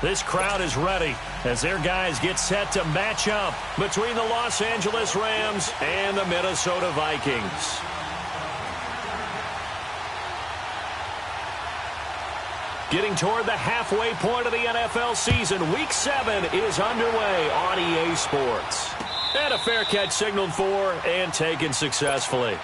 This crowd is ready as their guys get set to match up between the Los Angeles Rams and the Minnesota Vikings. Getting toward the halfway point of the NFL season, Week 7 is underway on EA Sports. And a fair catch signaled for and taken successfully.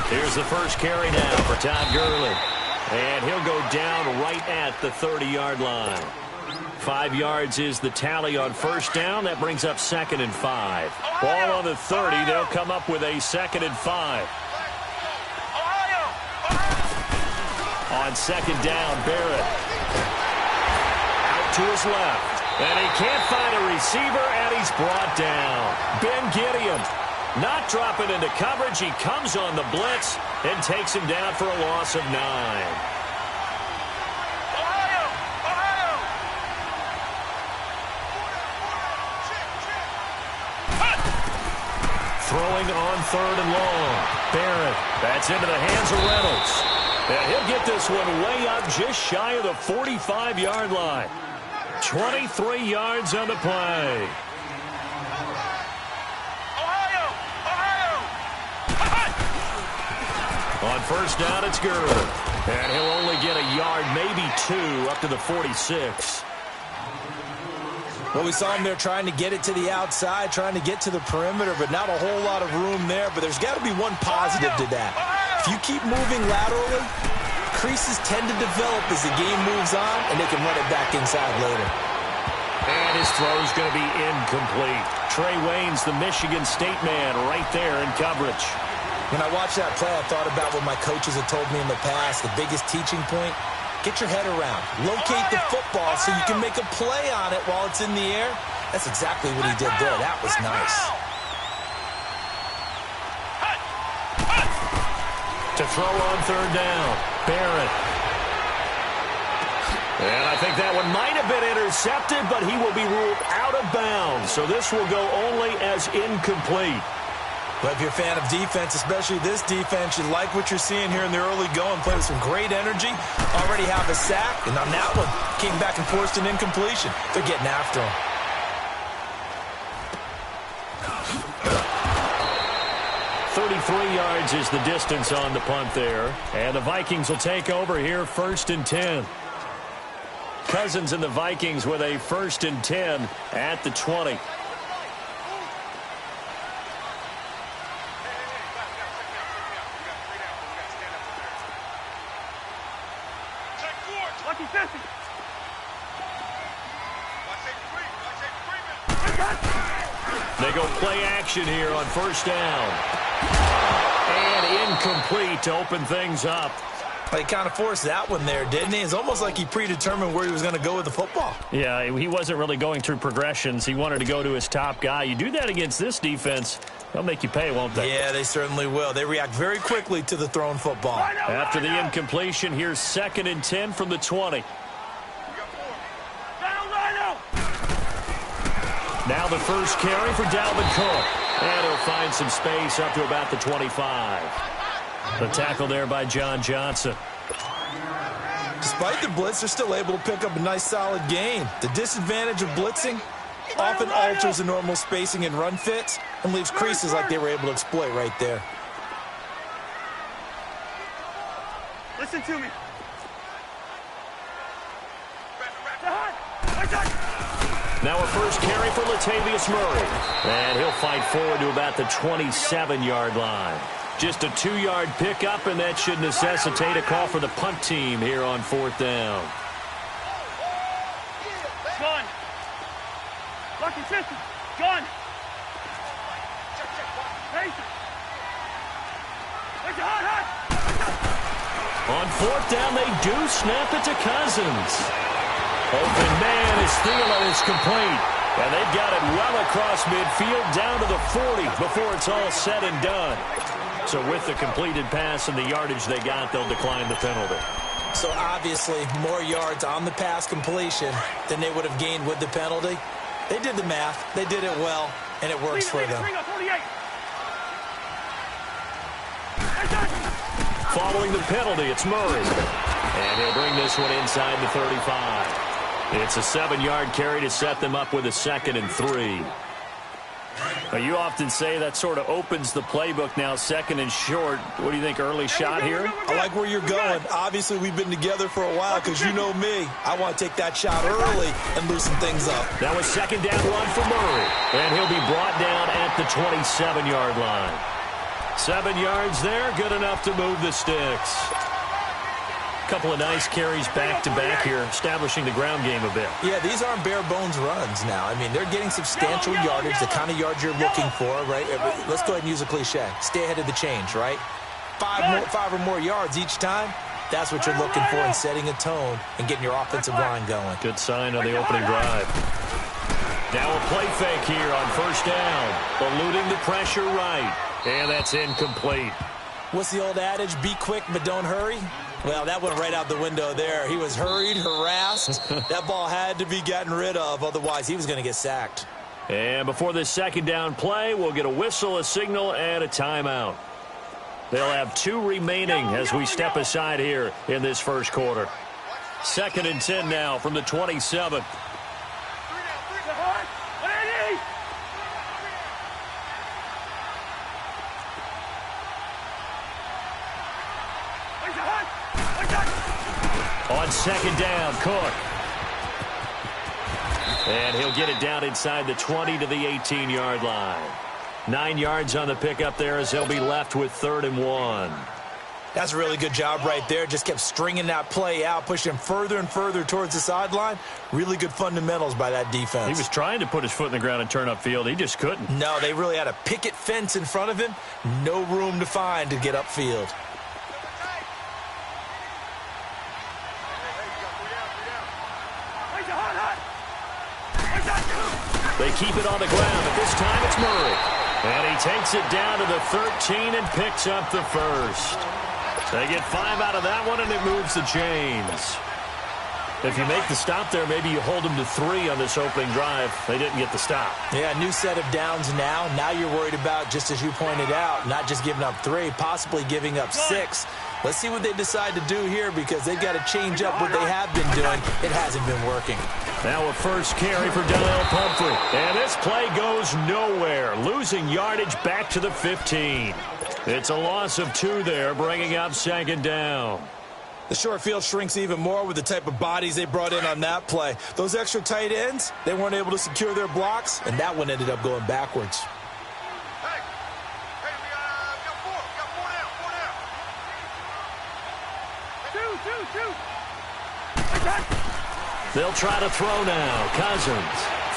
Here's the first carry now for Todd Gurley. And he'll go down right at the 30-yard line. 5 yards is the tally on first down. That brings up 2nd and 5. Ball on the 30. They'll come up with a 2nd and 5. On 2nd down, Barrett. Out to his left. And he can't find a receiver, and he's brought down. Ben Gideon. Not dropping into coverage. He comes on the blitz and takes him down for a loss of 9. Throwing on 3rd and long. Barrett. That's into the hands of Reynolds. And he'll get this one way up just shy of the 45-yard line. 23 yards on the play. On first down, it's Gurley. And he'll only get a yard, maybe 2, up to the 46. Well, we saw him there trying to get it to the outside, trying to get to the perimeter, but not a whole lot of room there. But there's got to be one positive to that. If you keep moving laterally, creases tend to develop as the game moves on, and they can run it back inside later. And his throw's going to be incomplete. Trey Waynes, the Michigan State man, right there in coverage. When I watched that play, I thought about what my coaches had told me in the past. The biggest teaching point, get your head around. Locate the football so you can make a play on it while it's in the air. That's exactly what he did there. That was nice. To throw on 3rd down, Barrett. And I think that one might have been intercepted, but he will be ruled out of bounds. So this will go only as incomplete. But if you're a fan of defense, especially this defense, you like what you're seeing here in the early going. Playing with some great energy. Already have a sack. And on that one, came back and forced an incompletion. They're getting after him. .33 yards is the distance on the punt there. And the Vikings will take over here 1st and 10. Cousins and the Vikings with a 1st and 10 at the 20. They go play action here on 1st down. And incomplete to open things up. He kind of forced that one there, didn't he? It's almost like he predetermined where he was going to go with the football. Yeah, he wasn't really going through progressions. He wanted to go to his top guy. You do that against this defense, they'll make you pay, won't they? Yeah, they certainly will. They react very quickly to the thrown football. After the incompletion, here's 2nd and 10 from the 20. Now the first carry for Dalvin Cook. And he'll find some space up to about the 25. The tackle there by John Johnson. Despite the blitz, they're still able to pick up a nice, solid gain. The disadvantage of blitzing often alters the normal spacing and run fits and leaves creases like they were able to exploit right there. Listen to me. Now a first carry for Latavius Murray. And he'll fight forward to about the 27-yard line. Just a 2-yard pickup, and that should necessitate a call for the punt team here on 4th down. Gun. Lock and system. Gun. On 4th down, they do snap it to Cousins. Open man is Thielen is complete. And they've got it well across midfield down to the 40 before it's all said and done. So with the completed pass and the yardage they got, they'll decline the penalty. So obviously more yards on the pass completion than they would have gained with the penalty. They did the math. They did it well, and it works for them. Following the penalty, it's Murray. And he'll bring this one inside the 35. It's a 7-yard carry to set them up with a 2nd and 3. Now, you often say that sort of opens the playbook now, 2nd and short. What do you think, early shot here? I like where you're going. Obviously, we've been together for a while because you know me. I want to take that shot early and loosen things up. That was 2nd down run for Murray. And he'll be brought down at the 27-yard line. 7 yards there, good enough to move the sticks. Couple of nice carries back-to-back here, establishing the ground game a bit. Yeah, these aren't bare-bones runs now. I mean, they're getting substantial yardage, the kind of yards you're looking for, right? Let's go ahead and use a cliche. Stay ahead of the change, right? 5 or more yards each time, that's what you're looking for in setting a tone and getting your offensive line going. Good sign on the opening drive. Now a play fake here on 1st down, eluding the pressure right, and that's incomplete. What's the old adage? Be quick, but don't hurry. Well, that went right out the window there. He was hurried, harassed. That ball had to be gotten rid of, otherwise he was going to get sacked. And before this 2nd down play, we'll get a whistle, a signal, and a timeout. They'll have 2 remaining as we step aside here in this first quarter. 2nd and 10 now from the 27. On 2nd down, Cook. And he'll get it down inside the 20 to the 18-yard line. 9 yards on the pickup there as they'll be left with 3rd and 1. That's a really good job right there. Just kept stringing that play out, pushing him further and further towards the sideline. Really good fundamentals by that defense. He was trying to put his foot in the ground and turn upfield. He just couldn't. No, they really had a picket fence in front of him. No room to find to get upfield. They keep it on the ground, but this time it's Murray. And he takes it down to the 13 and picks up the 1st. They get 5 out of that one, and it moves the chains. If you make the stop there, maybe you hold them to 3 on this opening drive. They didn't get the stop. Yeah, new set of downs now. Now you're worried about, just as you pointed out, not just giving up 3, possibly giving up 6. Let's see what they decide to do here because they've got to change up what they have been doing. It hasn't been working. Now a first carry for Donnell Pumphrey. And this play goes nowhere, losing yardage back to the 15. It's a loss of 2 there, bringing up 2nd down. The short field shrinks even more with the type of bodies they brought in on that play. Those extra tight ends, they weren't able to secure their blocks, and that one ended up going backwards. They'll try to throw now. Cousins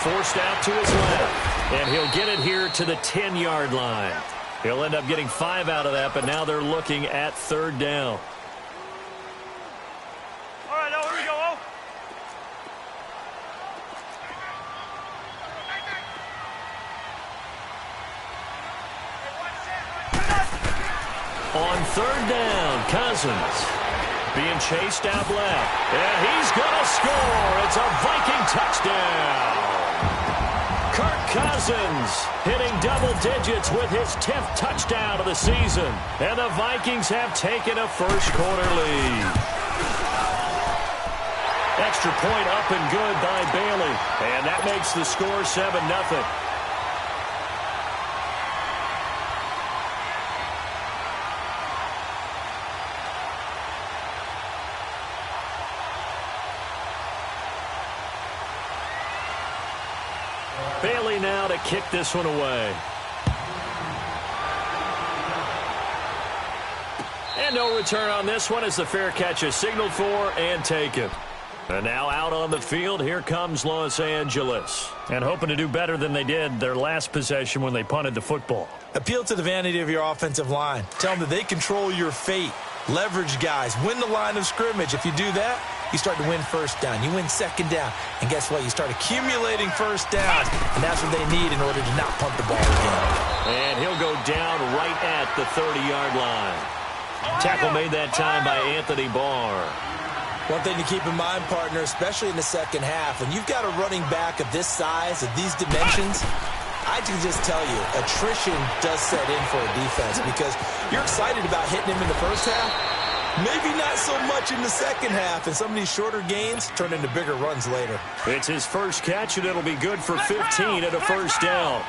forced out to his left, and he'll get it here to the 10-yard line. He'll end up getting 5 out of that, but now they're looking at 3rd down. All right, now here we go. On 3rd down, Cousins being chased out left. And he's going to score. It's a Viking touchdown. Kirk Cousins hitting double digits with his 10th touchdown of the season. And the Vikings have taken a first-quarter lead. Extra point up and good by Bailey. And that makes the score 7-0. Bailey now to kick this one away. And no return on this one as the fair catch is signaled for and taken. And now out on the field, here comes Los Angeles. And hoping to do better than they did their last possession when they punted the football. Appeal to the vanity of your offensive line. Tell them that they control your fate. Leverage guys. Win the line of scrimmage. If you do that, you start to win first down. You win second down. And guess what? You start accumulating first downs. And that's what they need in order to not punt the ball again. And he'll go down right at the 30-yard line. Tackle made that time by Anthony Barr. One thing to keep in mind, partner, especially in the second half, when you've got a running back of this size, of these dimensions, I can just tell you, attrition does set in for a defense because you're excited about hitting him in the first half. Maybe not so much in the second half, and some of these shorter gains turn into bigger runs later. It's his first catch, and it'll be good for 15 at a first down.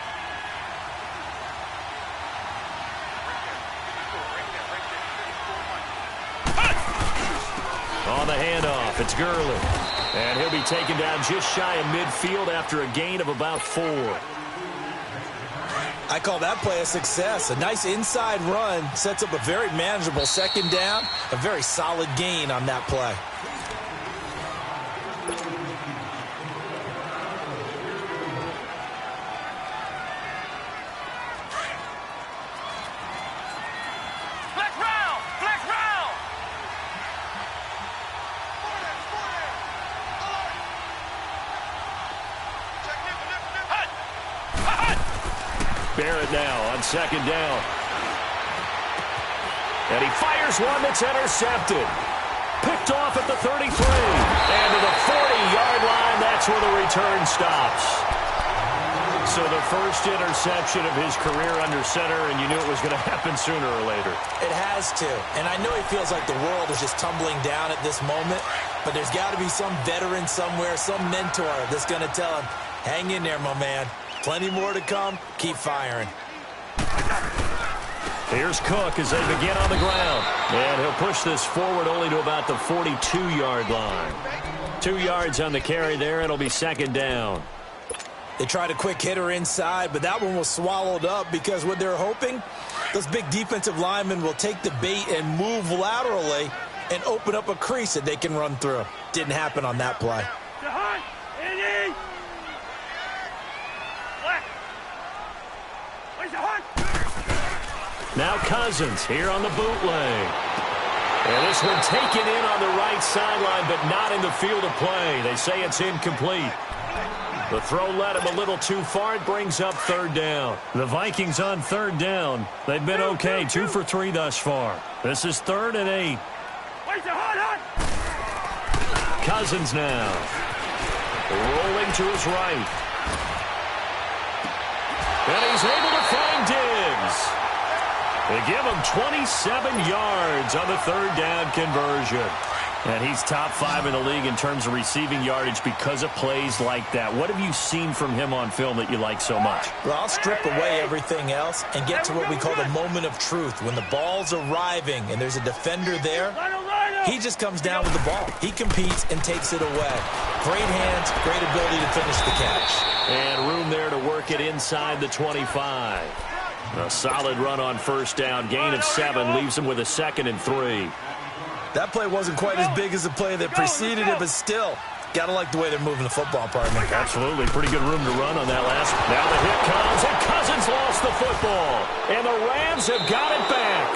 On the handoff, it's Gurley. And he'll be taken down just shy of midfield after a gain of about 4. I call that play a success. A nice inside run sets up a very manageable second down. A very solid gain on that play. Barrett now on second down. And he fires one that's intercepted. Picked off at the 33. And to the 40-yard line, that's where the return stops. So the first interception of his career under center, and you knew it was going to happen sooner or later. It has to. And I know he feels like the world is just tumbling down at this moment, but there's got to be some veteran somewhere, some mentor that's going to tell him, hang in there, my man. Plenty more to come. Keep firing. Here's Cook as they begin on the ground. And he'll push this forward only to about the 42-yard line. 2 yards on the carry there. It'll be second down. They tried a quick hitter inside, but that one was swallowed up because what they're hoping, those big defensive linemen will take the bait and move laterally and open up a crease that they can run through. Didn't happen on that play. Now Cousins here on the bootleg. And this one taken in on the right sideline, but not in the field of play. They say it's incomplete. The throw led him a little too far. It brings up third down. The Vikings on third down. They've been okay, 2 for 3 thus far. This is 3rd and 8. Cousins now. Rolling to his right. And he's able to find Diggs. They give him 27 yards on the third down conversion. And he's top 5 in the league in terms of receiving yardage because of plays like that. What have you seen from him on film that you like so much? Well, I'll strip away everything else and get to what we call the moment of truth. When the ball's arriving and there's a defender there, he just comes down with the ball. He competes and takes it away. Great hands, great ability to finish the catch. And room there to work it inside the 25. A solid run on first down. Gain of 7 leaves him with a 2nd and 3. That play wasn't quite as big as the play that preceded it, but still, got to like the way they're moving the football, partner. Absolutely. Pretty good room to run on that last. Now the hit comes, and Cousins lost the football. And the Rams have got it back.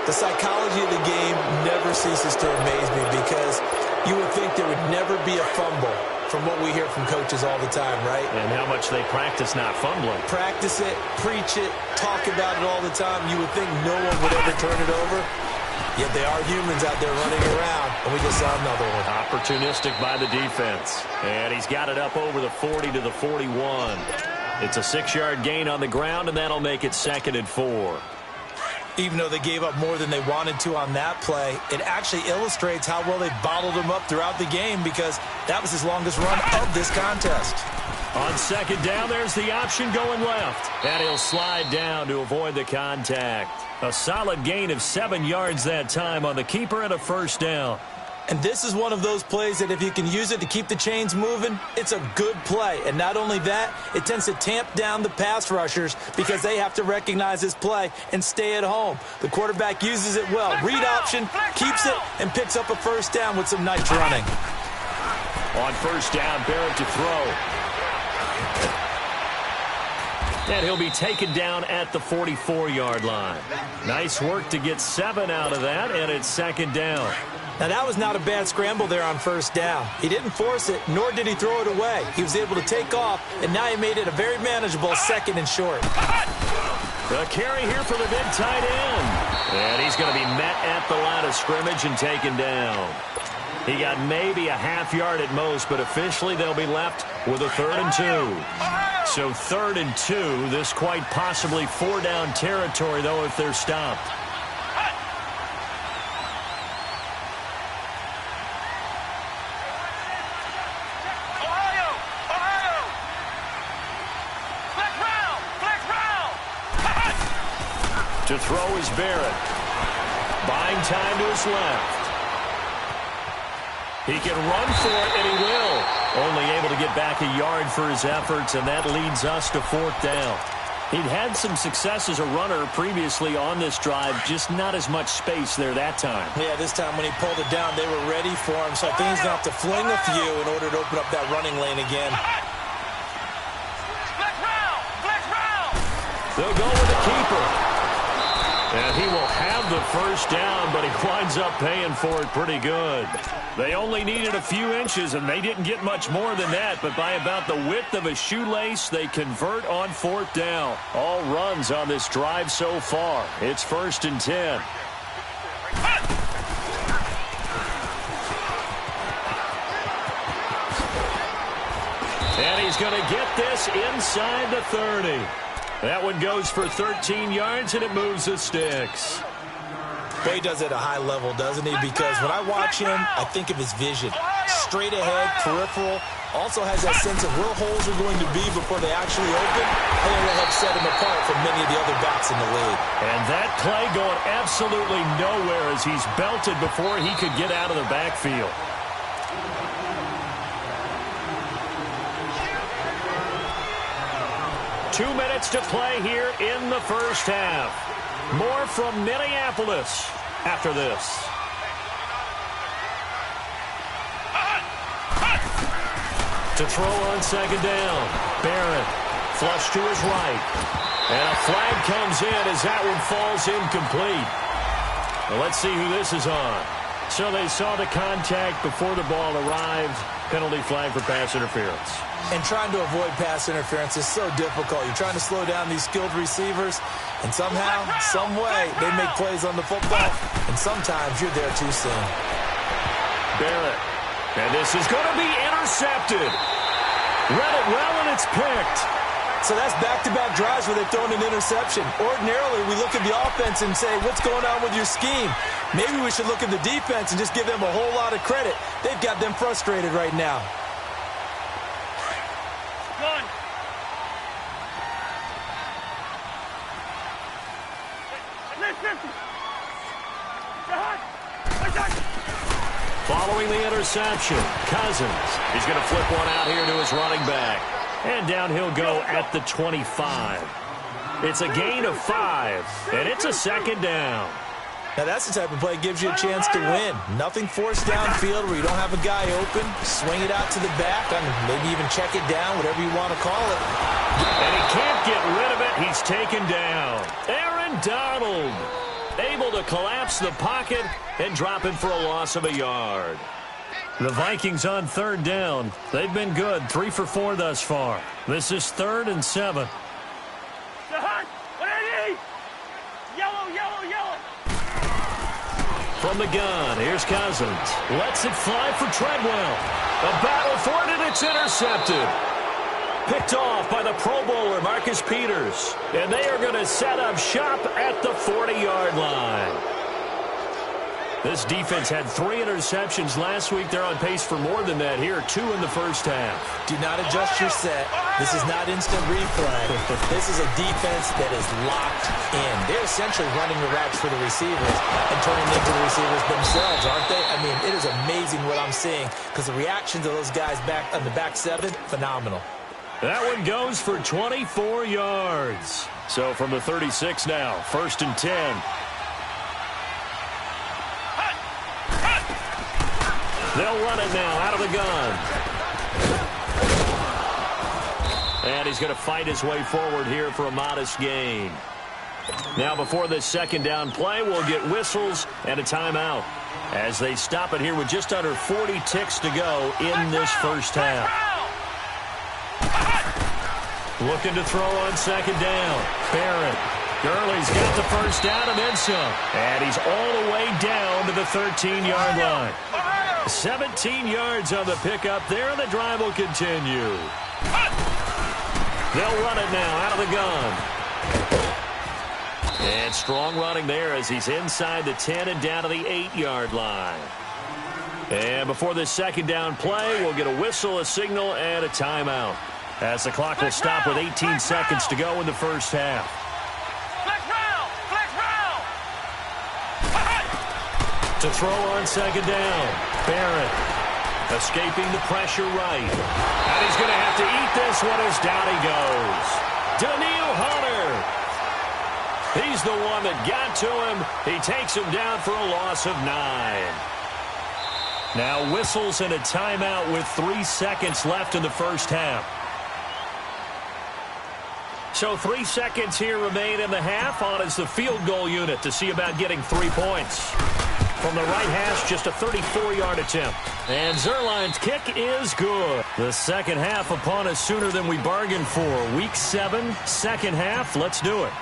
The psychology of the game never ceases to amaze me because you would think there would never be a fumble from what we hear from coaches all the time, right? And how much they practice not fumbling. Practice it, preach it, talk about it all the time. You would think no one would ever turn it over. Yet they are humans out there running around, and we just saw another one. Opportunistic by the defense. And he's got it up over the 40 to the 41. It's a 6-yard gain on the ground, and that'll make it 2nd and 4. Even though they gave up more than they wanted to on that play, it actually illustrates how well they bottled him up throughout the game because that was his longest run of this contest. On second down, there's the option going left. And he'll slide down to avoid the contact. A solid gain of 7 yards that time on the keeper and a first down. And this is one of those plays that if you can use it to keep the chains moving, it's a good play. And not only that, it tends to tamp down the pass rushers because they have to recognize this play and stay at home. The quarterback uses it well. Read option, keeps it, and picks up a first down with some nice running. On first down, Barrett to throw. And he'll be taken down at the 44-yard line. Nice work to get 7 out of that, and it's 2nd down. Now, that was not a bad scramble there on first down. He didn't force it, nor did he throw it away. He was able to take off, and now he made it a very manageable second and short. The carry here for the big tight end. And he's going to be met at the line of scrimmage and taken down. He got maybe a half yard at most, but officially they'll be left with a 3rd and 2. So 3rd and 2, this quite possibly 4-down territory, though, if they're stopped. To throw is Barrett. Buying time to his left. He can run for it, and he will. Only able to get back a yard for his efforts, and that leads us to 4th down. He'd had some success as a runner previously on this drive, just not as much space there that time. Yeah, this time when he pulled it down, they were ready for him, so I think he's going to have to fling a few in order to open up that running lane again. They'll go with the keeper. And he will have the first down, but he winds up paying for it pretty good. They only needed a few inches, and they didn't get much more than that, but by about the width of a shoelace, they convert on 4th down. All runs on this drive so far. It's 1st and 10. And he's going to get this inside the 30. That one goes for 13 yards, and it moves the sticks. But he does it at a high level, doesn't he? Because when I watch him, I think of his vision. Straight ahead, peripheral. Also has that sense of where holes are going to be before they actually open. I think that helps set him apart from many of the other backs in the league. And that play going absolutely nowhere as he's belted before he could get out of the backfield. Two minutes to play here in the first half. More from Minneapolis after this. To throw on 2nd down. Barrett flush to his right. And a flag comes in as that one falls incomplete. Well, let's see who this is on. So they saw the contact before the ball arrived. Penalty flag for pass interference. And trying to avoid pass interference is so difficult. You're trying to slow down these skilled receivers, and somehow, some way, they make plays on the football, and sometimes you're there too soon. Barrett. And this is going to be intercepted. Read it well, and it's picked. So that's back-to-back drives where they've thrown an interception. Ordinarily, we look at the offense and say, what's going on with your scheme? Maybe we should look at the defense and just give them a whole lot of credit. They've got them frustrated right now. Run. Following the interception, Cousins. He's going to flip one out here to his running back. And down he'll go at the 25. It's a gain of 5, and it's a 2nd down. Now, that's the type of play that gives you a chance to win. Nothing forced downfield where you don't have a guy open. Swing it out to the back, and maybe even check it down, whatever you want to call it. And he can't get rid of it. He's taken down. Aaron Donald able to collapse the pocket and drop him for a loss of a yard. The Vikings on 3rd down. They've been good, 3 for 4 thus far. This is 3rd and 7. From the gun, here's Cousins. Lets it fly for Treadwell. A battle for it, and it's intercepted. Picked off by the Pro Bowler, Marcus Peters. And they are going to set up shop at the 40-yard line. This defense had 3 interceptions last week. They're on pace for more than that here, 2 in the first half. Do not adjust your set. This is not instant replay. This is a defense that is locked in. They're essentially running the routes for the receivers and turning them into the receivers themselves, aren't they? I mean, it is amazing what I'm seeing because the reactions of those guys back on the back 7, phenomenal. That one goes for 24 yards. So from the 36 now, 1st and 10. They'll run it now out of the gun. And he's going to fight his way forward here for a modest gain. Now, before this second down play, we'll get whistles and a timeout as they stop it here with just under 40 ticks to go in this first half. Looking to throw on second down. Barrett. Gurley's got the first down and then some. And he's all the way down to the 13-yard line. 17 yards on the pickup there, and the drive will continue. They'll run it now out of the gun. And strong running there as he's inside the 10 and down to the 8-yard line. And before this second down play, we'll get a whistle, a signal, and a timeout as the clock will stop with 18 seconds to go in the first half. To throw on second down, Barrett escaping the pressure right. And he's going to have to eat this one as down he goes. Daniil Hunter. He's the one that got to him. He takes him down for a loss of 9. Now whistles and a timeout with 3 seconds left in the first half. So 3 seconds here remain in the half on as the field goal unit to see about getting 3 points. From the right hash, just a 34-yard attempt. And Zerline's kick is good. The second half upon us sooner than we bargained for. Week 7, second half. Let's do it.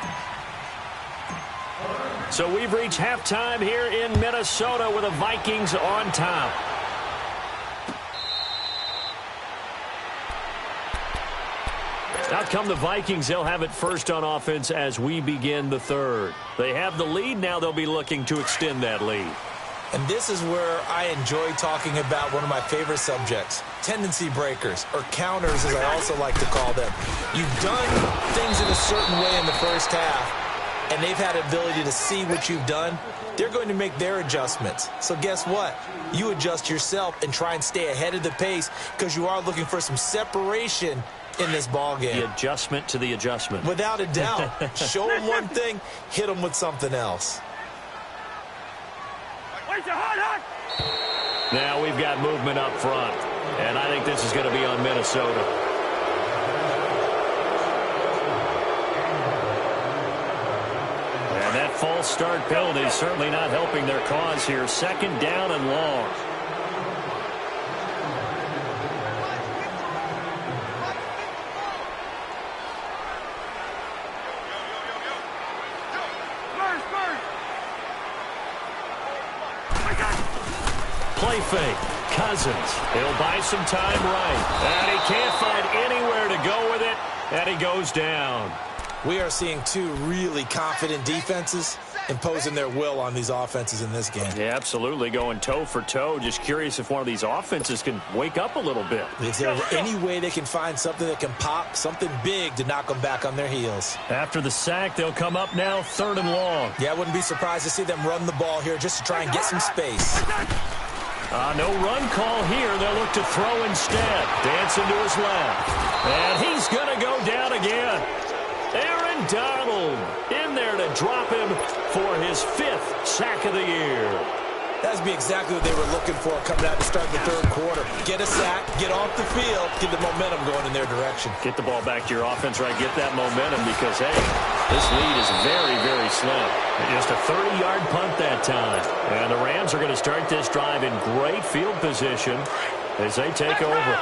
So we've reached halftime here in Minnesota with the Vikings on top. Out come the Vikings. They'll have it first on offense as we begin the third. They have the lead. Now they'll be looking to extend that lead. And this is where I enjoy talking about one of my favorite subjects, tendency breakers, or counters as I also like to call them. You've done things in a certain way in the first half, and they've had the ability to see what you've done. They're going to make their adjustments. So guess what? You adjust yourself and try and stay ahead of the pace because you are looking for some separation in this ball game. The adjustment to the adjustment. Without a doubt. Show them one thing, hit them with something else. Now we've got movement up front, and I think this is going to be on Minnesota. And that false start penalty is certainly not helping their cause here. Second down and long. Play fake. Cousins. He'll buy some time right. And he can't find anywhere to go with it. And he goes down. We are seeing two really confident defenses imposing their will on these offenses in this game. Yeah, absolutely. Going toe for toe. Just curious if one of these offenses can wake up a little bit. Is there any way they can find something that can pop, something big to knock them back on their heels? After the sack, they'll come up now third and long. Yeah, I wouldn't be surprised to see them run the ball here just to try and get some space. No run call here. They'll look to throw instead. Dancing to his left. And he's going to go down again. Aaron Donald in there to drop him for his 5th sack of the year. That'd be exactly what they were looking for coming out to start the third quarter. Get a sack, get off the field, get the momentum going in their direction. Get the ball back to your offense, right? Get that momentum because, hey, this lead is very, very slim. Just a 30-yard punt that time. And the Rams are going to start this drive in great field position as they take over.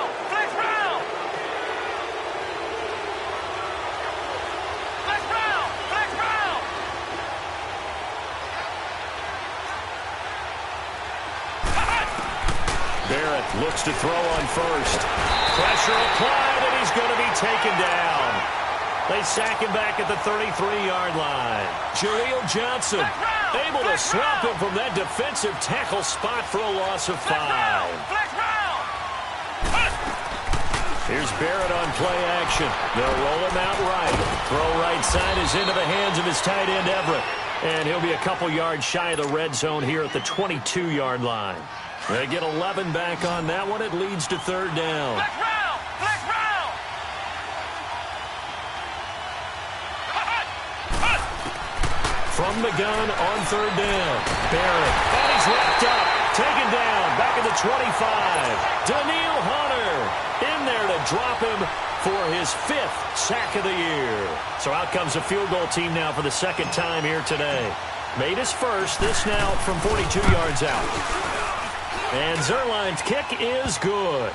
Looks to throw on first. Pressure applied, and he's going to be taken down. They sack him back at the 33-yard line. Jaleel Johnson able to swap him from that defensive tackle spot for a loss of 5. Here's Barrett on play action. They'll roll him out right. Throw right side is into the hands of his tight end, Everett. And he'll be a couple yards shy of the red zone here at the 22-yard line. They get 11 back on that one. It leads to third down. From the gun on third down. Barrett. And he's wrapped up. Taken down. Back at the 25. Daniil Hunter in there to drop him for his 5th sack of the year. So out comes a field goal team now for the second time here today. Made his first, this now from 42 yards out. And Zuerlein's kick is good.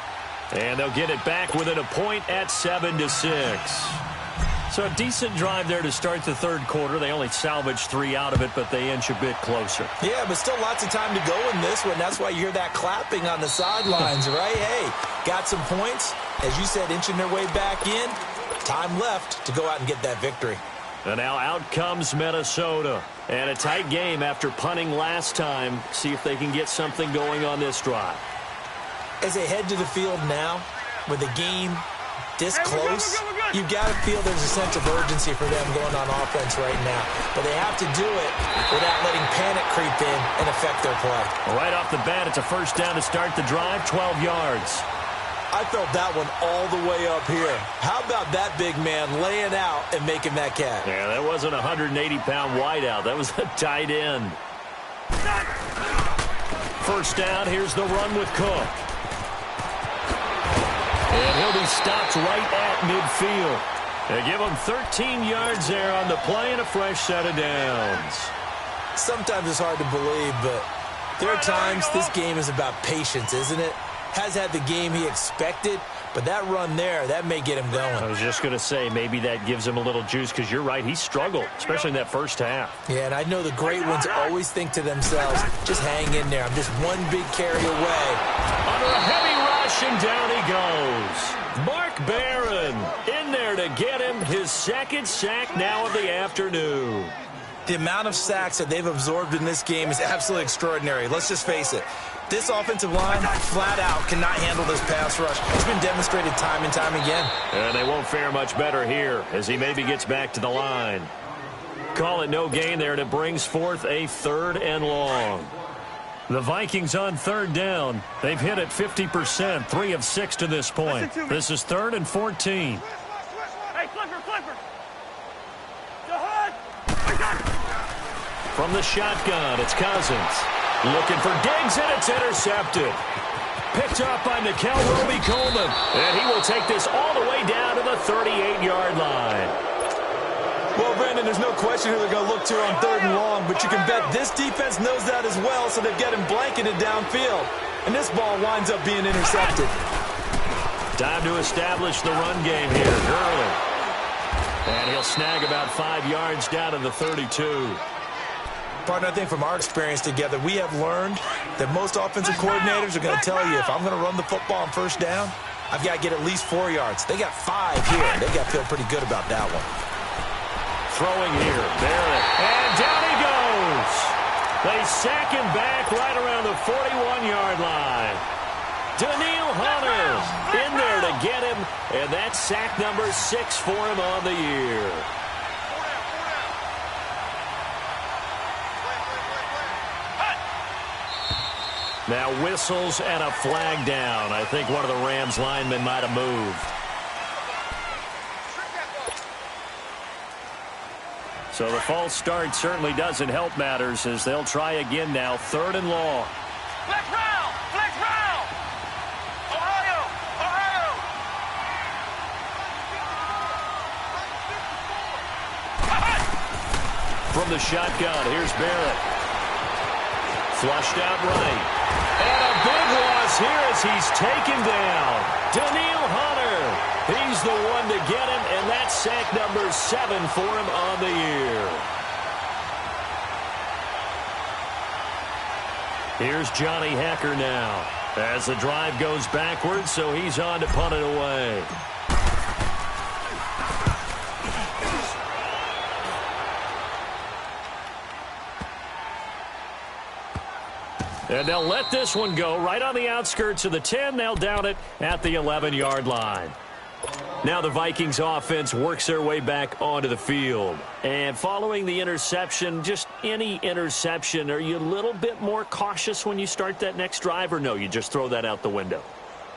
And they'll get it back within a point at 7-6. So a decent drive there to start the third quarter. They only salvaged 3 out of it, but they inch a bit closer. Yeah, but still lots of time to go in this one. That's why you hear that clapping on the sidelines, right? Hey, got some points. As you said, inching their way back in. Time left to go out and get that victory. And now out comes Minnesota. And a tight game after punting last time. See if they can get something going on this drive. As they head to the field now, with the game this close, you've got to feel there's a sense of urgency for them going on offense right now. But they have to do it without letting panic creep in and affect their play. Right off the bat, it's a first down to start the drive, 12 yards. I felt that one all the way up here. How about that big man laying out and making that catch? Yeah, that wasn't a 180-pound wideout. That was a tight end. First down, here's the run with Cook. And he'll be stopped right at midfield. They give him 13 yards there on the play and a fresh set of downs. Sometimes it's hard to believe, but there are times this game is about patience, isn't it? Has had the game he expected, but that run there, that may get him going. I was just going to say, maybe that gives him a little juice, because you're right, he struggled, especially in that first half. Yeah, and I know the great ones always think to themselves, just hang in there. I'm just one big carry away. Under a heavy rush, and down he goes. Mark Barron in there to get him his second sack now of the afternoon. The amount of sacks that they've absorbed in this game is absolutely extraordinary. Let's just face it. This offensive line, flat out, cannot handle this pass rush. It's been demonstrated time and time again. And they won't fare much better here as he maybe gets back to the line. Call it no gain there, and it brings forth a 3rd and long. The Vikings on 3rd down. They've hit it 50%, 3 of 6 to this point. This is 3rd and 14. Hey, Clipper. Go ahead. From the shotgun, it's Cousins. Looking for Diggs, and it's intercepted. Picked up by Nickel Roby-Coleman. And he will take this all the way down to the 38-yard line. Well, Brandon, there's no question who they're going to look to on 3rd and long, but you can bet this defense knows that as well, so they've got him blanketed downfield. And this ball winds up being intercepted. Time to establish the run game here. Gurley. And he'll snag about 5 yards down to the 32. Partner, I think from our experience together, we have learned that most offensive coordinators are going to tell you, if I'm going to run the football on 1st down, I've got to get at least 4 yards. They got 5 here, and they got to feel pretty good about that one. Throwing here, Barrett, and down he goes. They sack him back right around the 41-yard line. Daniil Hunter in there to get him, and that's sack number 6 for him on the year. Now whistles and a flag down. I think one of the Rams linemen might have moved. So the false start certainly doesn't help matters as they'll try again now. 3rd and long. Flex round! Ohio! From the shotgun, here's Barrett. Flushed out right. And a big loss here as he's taken down. Daniil Hunter. He's the one to get him, and that's sack number 7 for him on the year. Here's Johnny Hecker now as the drive goes backwards, so he's on to punt it away. And they'll let this one go right on the outskirts of the 10. They'll down it at the 11-yard line. Now the Vikings offense works their way back onto the field. And following the interception, just any interception, are you a little bit more cautious when you start that next drive, or no, you just throw that out the window?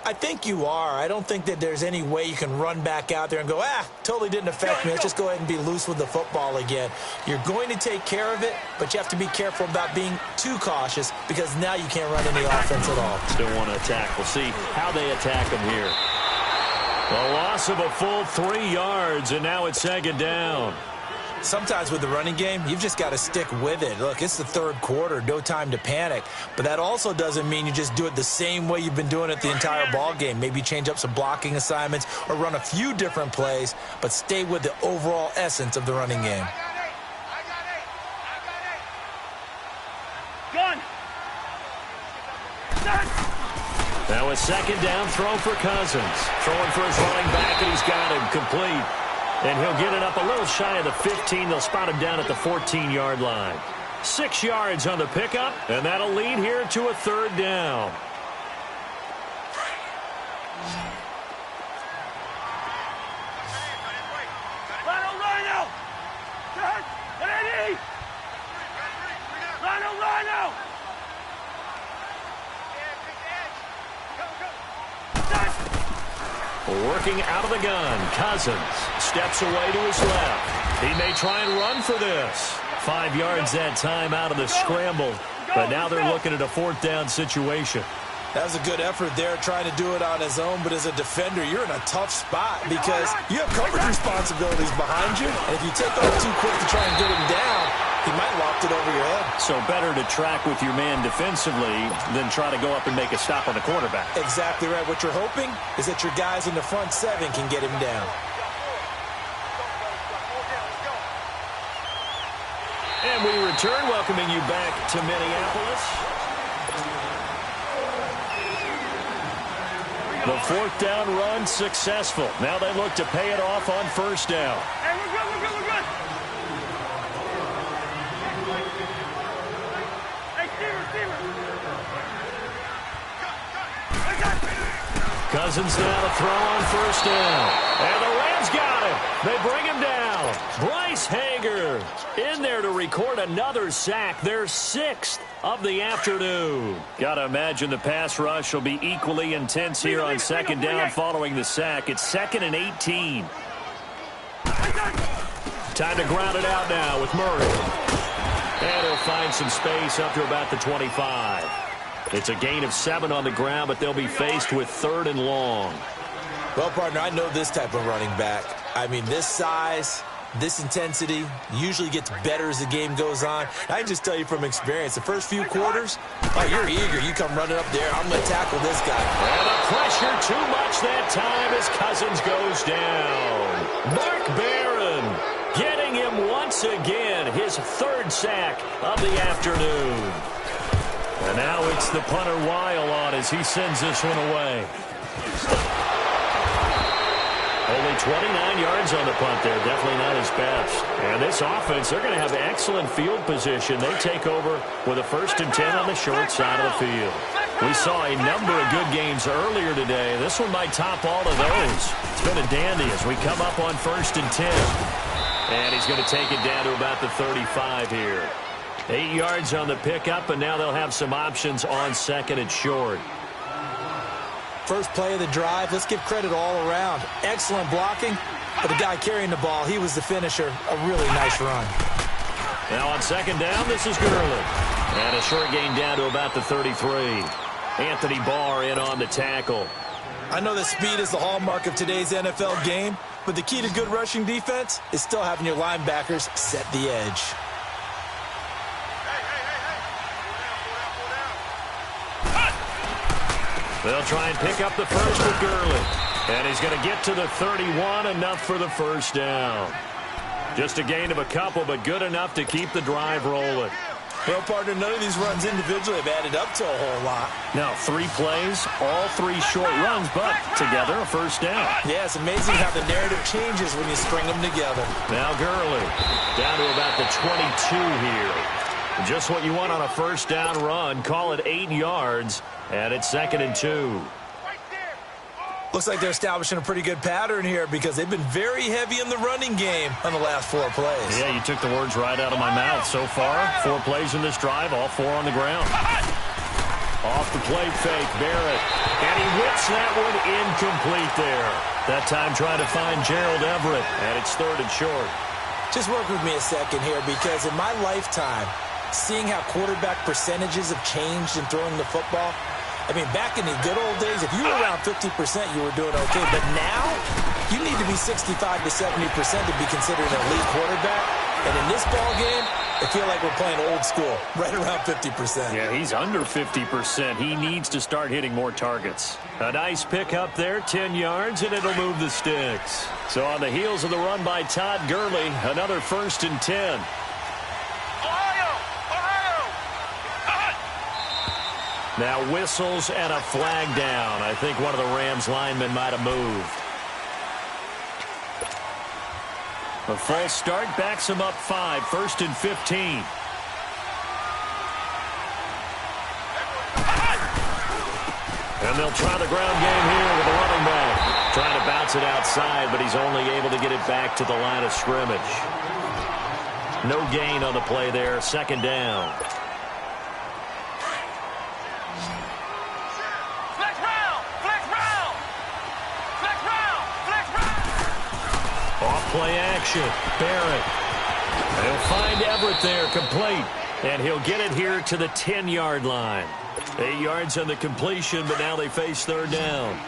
I think you are. I don't think that there's any way you can run back out there and go, totally didn't affect me. Let's just go ahead and be loose with the football again. You're going to take care of it, but you have to be careful about being too cautious because now you can't run any offense at all. Still want to attack. We'll see how they attack them here. A loss of a full 3 yards, and now it's second down. Sometimes with the running game, you've just got to stick with it. Look, it's the third quarter, no time to panic. But that also doesn't mean you just do it the same way you've been doing it the entire ball game. Maybe change up some blocking assignments or run a few different plays, but stay with the overall essence of the running game. Gun. Now a second down throw for Cousins. Throwing for his running back, and he's got him complete. And he'll get it up a little shy of the 15. They'll spot him down at the 14-yard line. 6 yards on the pickup, and that'll lead here to a third down. Rhino! Eddie! Rhino! Working out of the gun, Cousins steps away to his left. He may try and run for this. 5 yards that time out of the scramble, but now they're looking at a fourth down situation. That was a good effort there, trying to do it on his own, but as a defender, you're in a tough spot because you have coverage responsibilities behind you, and if you take off too quick to try and get him down, he might loft it over your head. So better to track with your man defensively than try to go up and make a stop on the quarterback. Exactly right. What you're hoping is that your guys in the front seven can get him down. And we return, welcoming you back to Minneapolis. The fourth down run successful. Now they look to pay it off on first down. Hey, we're good. Hey, Stever. Cousins now to throw on first down. And the Rams got him. They bring him down. Bryce Hager in there to record another sack. Their 6th of the afternoon. Got to imagine the pass rush will be equally intense here on second down following the sack. It's 2nd and 18. Time to ground it out now with Murray. And he'll find some space up to about the 25. It's a gain of 7 on the ground, but they'll be faced with 3rd and long. Well, partner, I know this type of running back. I mean, this size, this intensity usually gets better as the game goes on. I can just tell you from experience, the first few quarters, oh, you're eager. You come running up there. I'm going to tackle this guy. And the pressure too much that time as Cousins goes down. Mark Barron getting him once again, his 3rd sack of the afternoon. And now it's the punter Weil on as he sends this one away. Only 29 yards on the punt there. Definitely not his best. And this offense, they're going to have excellent field position. They take over with a 1st and 10 on the short side of the field. We saw a number of good games earlier today. This one might top all of those. It's been a dandy as we come up on 1st and 10. And he's going to take it down to about the 35 here. 8 yards on the pickup, and now they'll have some options on 2nd and short. First play of the drive, let's give credit all around. Excellent blocking, but the guy carrying the ball, he was the finisher. A really nice run. Now on 2nd down, this is Gurley. And a short gain down to about the 33. Anthony Barr in on the tackle. I know that speed is the hallmark of today's NFL game, but the key to good rushing defense is still having your linebackers set the edge. They'll try and pick up the first with Gurley. And he's going to get to the 31, enough for the first down. Just a gain of a couple, but good enough to keep the drive rolling. Well, partner, none of these runs individually have added up to a whole lot. Now, 3 plays, all 3 short runs, but together a first down. Yeah, it's amazing how the narrative changes when you string them together. Now Gurley down to about the 22 here. Just what you want on a first down run. Call it 8 yards, and it's 2nd and 2. Looks like they're establishing a pretty good pattern here because they've been very heavy in the running game on the last 4 plays. Yeah, you took the words right out of my mouth. So far, 4 plays in this drive, all 4 on the ground. Off the play fake, Barrett. And he whips that one incomplete there. That time trying to find Gerald Everett, and it's 3rd and short. Just work with me a second here because in my lifetime, seeing how quarterback percentages have changed in throwing the football, I mean, back in the good old days, if you were around 50%, you were doing okay. But now, you need to be 65 to 70% to be considered an elite quarterback. And in this ball game, I feel like we're playing old school, right around 50%. Yeah, he's under 50%. He needs to start hitting more targets. A nice pick up there, 10 yards, and it'll move the sticks. So on the heels of the run by Todd Gurley, another 1st and 10. Now whistles and a flag down. I think one of the Rams linemen might have moved. A false start backs him up 5, 1st and 15. And they'll try the ground game here with the running back. Trying to bounce it outside, but he's only able to get it back to the line of scrimmage. No gain on the play there, 2nd down. Play action. Barrett. He'll find Everett there, complete. And he'll get it here to the 10-yard line. 8 yards on the completion, but now they face 3rd down.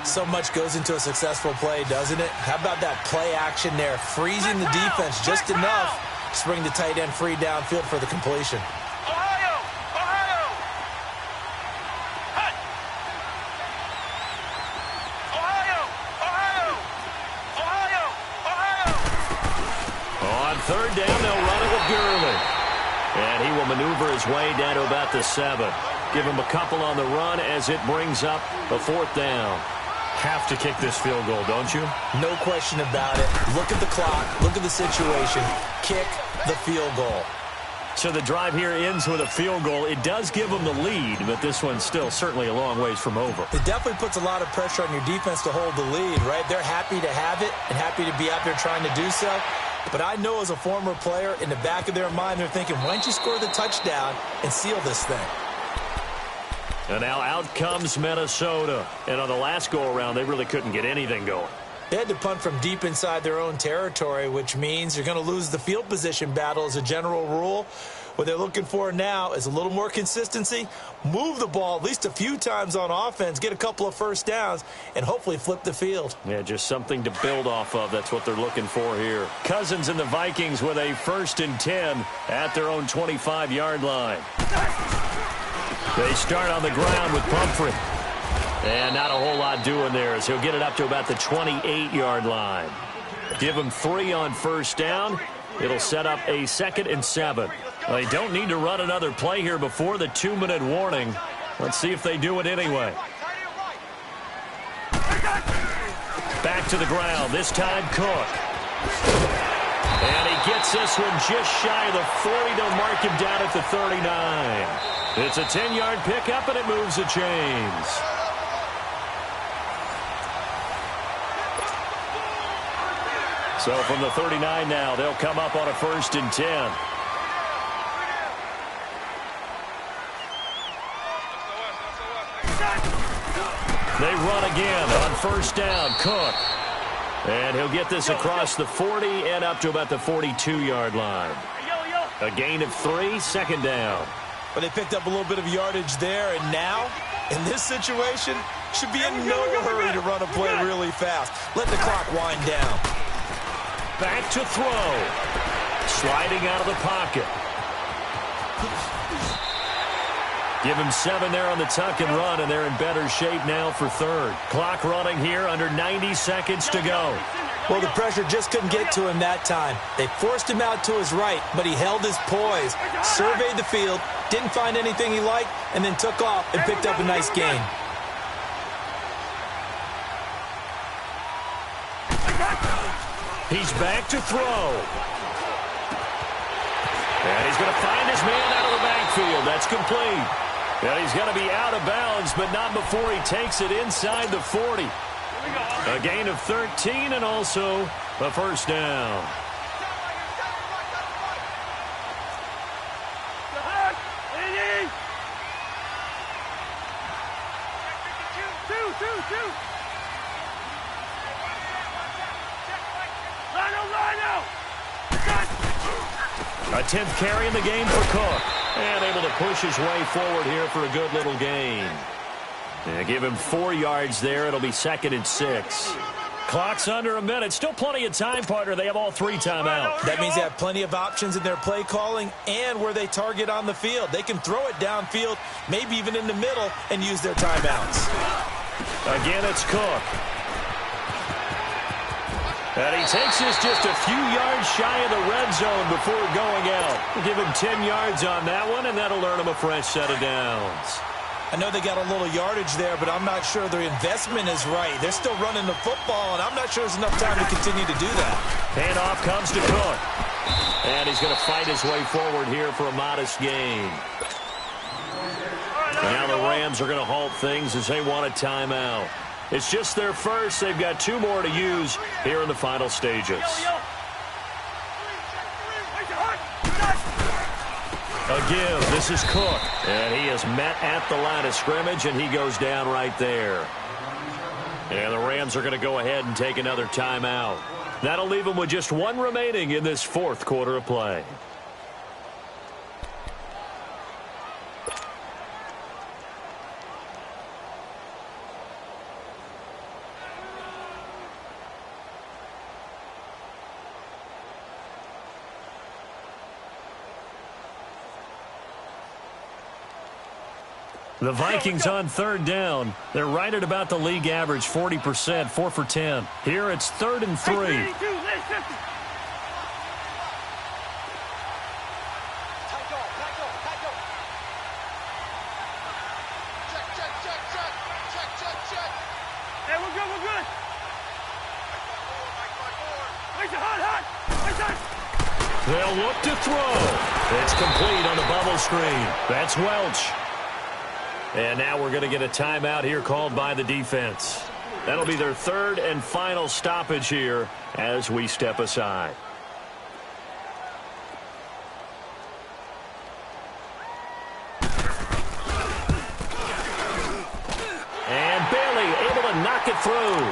So much goes into a successful play, doesn't it? How about that play action there? Freezing the defense just enough to bring the tight end free downfield for the completion. Third down, they'll run it with Gurley. And he will maneuver his way down to about the 7. Give him a couple on the run as it brings up the 4th down. Have to kick this field goal, don't you? No question about it. Look at the clock. Look at the situation. Kick the field goal. So the drive here ends with a field goal. It does give them the lead, but this one's still certainly a long ways from over. It definitely puts a lot of pressure on your defense to hold the lead, right? They're happy to have it and happy to be out there trying to do so. But I know as a former player, in the back of their mind, they're thinking, why don't you score the touchdown and seal this thing? And now out comes Minnesota. And on the last go-around, they really couldn't get anything going. They had to punt from deep inside their own territory, which means you're going to lose the field position battle as a general rule. What they're looking for now is a little more consistency, move the ball at least a few times on offense, get a couple of 1st downs, and hopefully flip the field. Yeah, just something to build off of. That's what they're looking for here. Cousins and the Vikings with a 1st and 10 at their own 25-yard line. They start on the ground with Pumphrey. And not a whole lot doing there as he'll get it up to about the 28-yard line. Give him 3 on 1st down. It'll set up a 2nd and 7. They don't need to run another play here before the 2-minute warning. Let's see if they do it anyway. Back to the ground, this time Cook. And he gets this one just shy of the 40 to mark him down at the 39. It's a 10-yard pickup, and it moves the chains. So from the 39 now, they'll come up on a 1st and 10. They run again on 1st down. Cook. And he'll get this across the 40 and up to about the 42-yard line. A gain of 3, 2nd down. But they picked up a little bit of yardage there, and now, in this situation, should be in no hurry to run a play really fast. Let the clock wind down. Back to throw. Sliding out of the pocket. Give him 7 there on the tuck and run, and they're in better shape now for 3rd. Clock running here, under 90 seconds to go. Well, the pressure just couldn't get to him that time. They forced him out to his right, but he held his poise, surveyed the field, didn't find anything he liked, and then took off and picked up a nice gain. He's back to throw. And he's going to find his man out of the backfield. That's complete. And he's going to be out of bounds, but not before he takes it inside the 40. A gain of 13 and also a 1st down. A 10th carry in the game for Cook. And able to push his way forward here for a good little gain. Yeah, give him 4 yards there. It'll be 2nd and 6. Clock's under a minute. Still plenty of time, partner. They have all 3 timeouts. That means they have plenty of options in their play calling and where they target on the field. They can throw it downfield, maybe even in the middle, and use their timeouts. Again, it's Cook. And he takes this just a few yards shy of the red zone before going out. We'll give him 10 yards on that one, and that'll earn him a fresh set of downs. I know they got a little yardage there, but I'm not sure their investment is right. They're still running the football, and I'm not sure there's enough time to continue to do that. Handoff comes to Cook. And he's going to fight his way forward here for a modest gain. And now the Rams are going to halt things as they want a timeout. It's just their first. They've got 2 more to use here in the final stages. A give. This is Cook. And he is met at the line of scrimmage, and he goes down right there. And the Rams are going to go ahead and take another timeout. That'll leave them with just 1 remaining in this 4th quarter of play. The Vikings on 3rd down. They're right at about the league average, 40%, 4 for 10. Here it's 3rd and 3. They'll look to throw. It's complete on the bubble screen. That's Welch. And now we're going to get a timeout here called by the defense. That'll be their 3rd and final stoppage here as we step aside. And Bailey able to knock it through.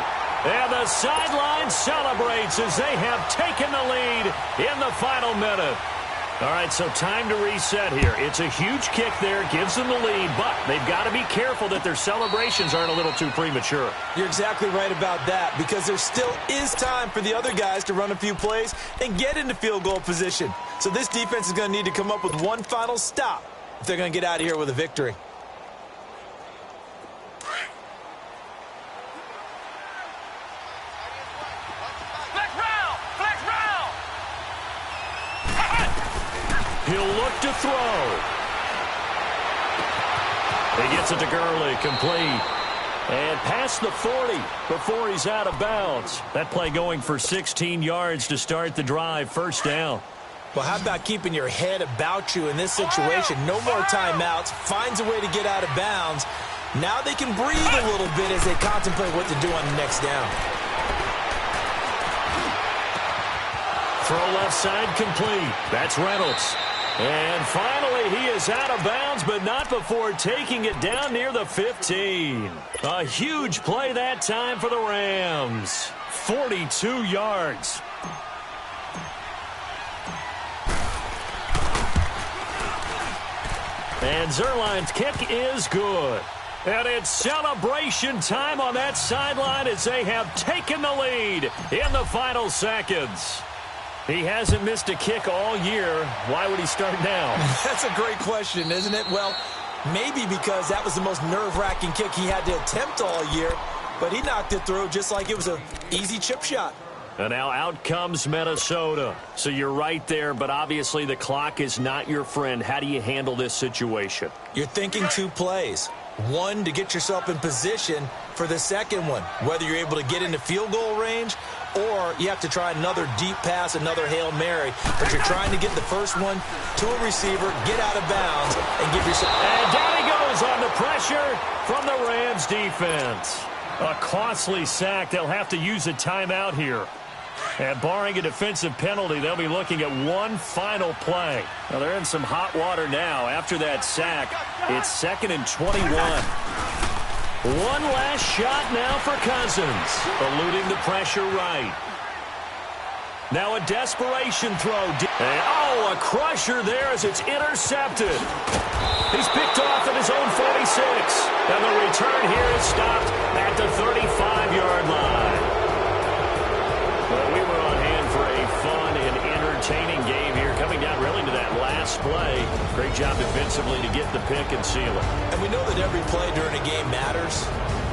And the sideline celebrates as they have taken the lead in the final minute. All right, so time to reset here. It's a huge kick there, gives them the lead, but they've got to be careful that their celebrations aren't a little too premature. You're exactly right about that, because there still is time for the other guys to run a few plays and get into field goal position. So this defense is going to need to come up with one final stop if they're going to get out of here with a victory. He'll look to throw. He gets it to Gurley, complete. And past the 40 before he's out of bounds. That play going for 16 yards to start the drive, 1st down. Well, how about keeping your head about you in this situation? No more timeouts. Finds a way to get out of bounds. Now they can breathe a little bit as they contemplate what to do on the next down. Throw left side complete. That's Reynolds. And finally, he is out of bounds, but not before taking it down near the 15. A huge play that time for the Rams. 42 yards. And Zerline's kick is good. And it's celebration time on that sideline as they have taken the lead in the final seconds. He hasn't missed a kick all year. Why would he start now? That's a great question, isn't it? Well, maybe because that was the most nerve-wracking kick he had to attempt all year, but he knocked it through just like it was an easy chip shot. And now out comes Minnesota. So you're right there, but obviously the clock is not your friend. How do you handle this situation? You're thinking 2 plays. One, to get yourself in position for the second one, whether you're able to get into field goal range or you have to try another deep pass, another Hail Mary. But you're trying to get the first one to a receiver, get out of bounds, and give yourself... And down he goes on the pressure from the Rams defense. A costly sack. They'll have to use a timeout here. And barring a defensive penalty, they'll be looking at one final play. Now, they're in some hot water now. After that sack, it's 2nd and 21. One last shot now for Cousins, eluding the pressure right. Now a desperation throw. And, oh, a crusher there as it's intercepted. He's picked off at his own 46. And the return here is stopped at the 35-yard line. Well, we were on hand for a fun and entertaining game here, coming down really to that last play. Great job defensively to get the pick and seal it. And we know that every play during a game matters.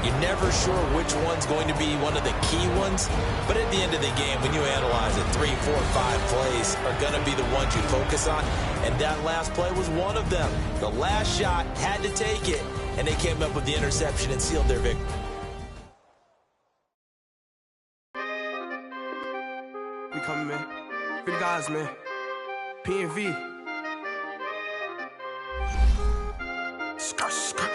You're never sure which one's going to be one of the key ones. But at the end of the game, when you analyze it, 3, 4, 5 plays are going to be the ones you focus on. And that last play was one of them. The last shot had to take it, and they came up with the interception and sealed their victory. We coming, man. For the guys, man. P&V. Skirt, skirt.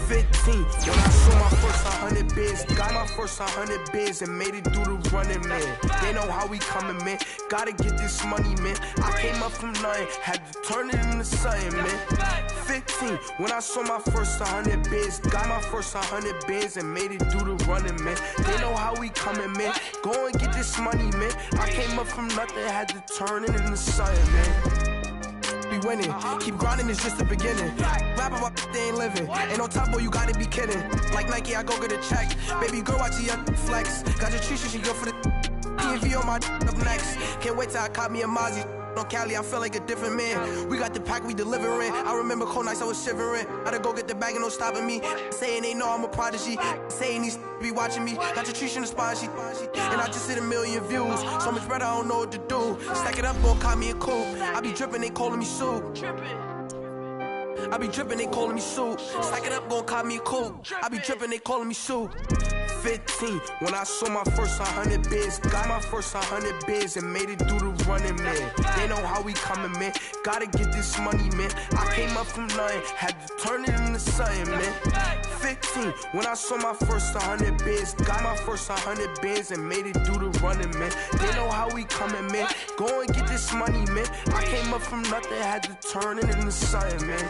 15, when I saw my first 100 bids, got my first 100 bids and made it through the running, man. They know how we coming, man. Gotta get this money, man. I came up from nothing, had to turn it into something, man. 15, when I saw my first 100 bids, got my first 100 bids and made it through the running, man. They know how we coming, man. Go and get this money, man. I came up from nothing, had to turn it into something, man. Be winning, keep grinding, it's just the beginning. Rap about they ain't living. Ain't no top boy, you gotta be kidding. Like Nike, I go get a check. Baby girl, watch your flex. Got your tree, she go for the P&V on my up next. Can't wait till I caught me a Mozzie. On Cali, I feel like a different man. We got the pack, we delivering. I remember cold nights, I was shivering. Gotta go get the bag and no stopping me. Saying they know I'm a prodigy. Saying these be watching me. Got your tree in the spine, and I just hit 1 million views. So much better, I don't know what to do. Stack it up, gon' call me a coupe. I be dripping, they calling me soup. I be dripping, they calling me soup. Stack it up, gon' call me a coupe. I be dripping, they calling me soup. 15, when I saw my first 100 bids, got my first 100 bids and made it through the running, man. They know how we coming, man. Gotta get this money, man. I came up from nothing, had to turn it into something, man. 15, when I saw my first 100 bids, got my first 100 bids and made it through the running, man. They know how we coming, man. Go and get this money, man. I came up from nothing, had to turn it into something, man.